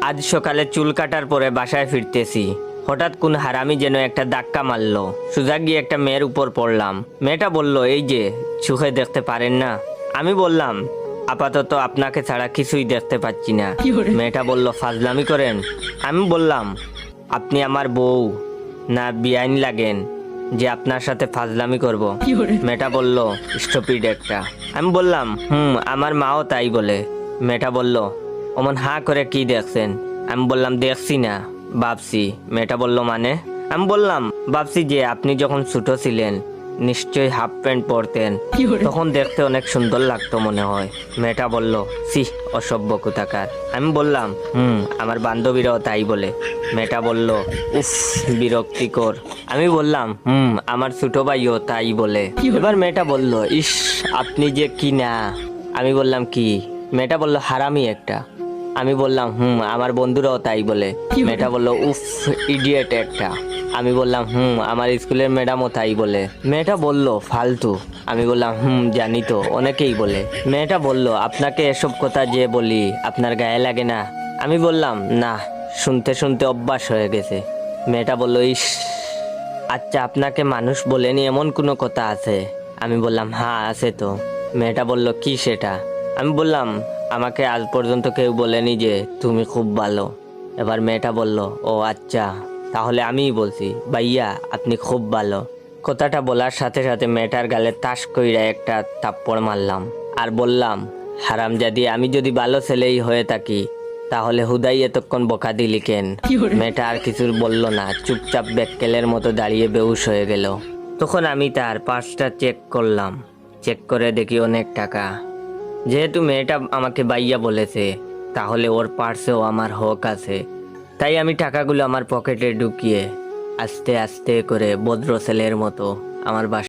আজ সকালে চুল কাটার পরে বাসায় ফিরতেছি, হঠাৎ কোন হারামি যেন একটা ধাক্কা মারলো। সোজা গিয়ে একটা মেয়ের উপর পড়লাম। মেয়েটা বলল, এই যে চোখে দেখতে পারেন না? আমি বললাম, আপাতত আপনাকে ছাড়া কিছুই দেখতে পাচ্ছি না। মেয়েটা বলল, ফাজলামি করেন? আমি বললাম, আপনি আমার বউ না বেআইন লাগেন যে আপনার সাথে ফাজলামি করব? মেয়েটা বলল, স্টুপিড একটা। আমি বললাম, আমার মাও তাই বলে। মেয়েটা বলল, অমন হাঁ করে কি দেখছেন? আমি বললাম, দেখছি না, ভাবছি। মেয়েটা বলল, মানে? আমি বললাম, ভাবছি যে আপনি যখন ছোট ছিলেন নিশ্চয়ই হাফ প্যান্ট পরতেন, তখন দেখতে অনেক সুন্দর লাগতো মনে হয়। মেয়েটা বলল, সি, অসভ্য কোথাকার। আমি বললাম, আমার বান্ধবীরাও তাই বলে। মেয়েটা বলল, উফ, বিরক্তিকর। আমি বললাম, আমার ছোট ভাইও তাই বলে। এবার মেয়েটা বলল, ইস, আপনি যে কি না। আমি বললাম, কি? মেয়েটা বলল, হারামি একটা। আমি বললাম, আমার বন্ধুরাও তাই বলে। মেয়েটা বলল, উফ, ইডিয়েট একটা। আমি বললাম, আমার স্কুলের ম্যাডামও তাই বলে। মেয়েটা বলল, ফালতু। আমি বললাম, জানি তো, অনেকেই বলে। মেয়েটা বলল, আপনাকে এসব কথা যে বলি আপনার গায়ে লাগে না? আমি বললাম, না, শুনতে শুনতে অভ্যাস হয়ে গেছে। মেয়েটা বলল, ইস, আচ্ছা, আপনাকে মানুষ বলেনি এমন কোনো কথা আছে? আমি বললাম, হ্যাঁ, আছে তো। মেয়েটা বলল, কি সেটা? আমি বললাম, আমাকে আজ পর্যন্ত কেউ বলেনি যে তুমি খুব ভালো। এবার মেয়েটা বলল, ও আচ্ছা, তাহলে আমিই বলছি, ভাইয়া আপনি খুব ভালো। কথাটা বলার সাথে সাথে মেয়েটার গালে তাস কইরা একটা থাপ্পড় মারলাম আর বললাম, হারামজাদি, আমি যদি ভালো ছেলেই হয়ে থাকি তাহলে হুদাই এতক্ষণ বকা দিলি কেন? মেয়েটা আর কিছু বলল না, চুপচাপ ব্যাককেলের মতো দাঁড়িয়ে বেহুশ হয়ে গেল। তখন আমি তার পার্সটা চেক করলাম। চেক করে দেখি অনেক টাকা। যেহেতু মেয়েটা আমাকে বাইয়া বলেছে, তাহলে ওর পার্সেও আমার হক আছে। তাই আমি টাকাগুলো আমার পকেটে ঢুকিয়ে আস্তে আস্তে করে ভদ্র ছেলের মতো আমার বাসায়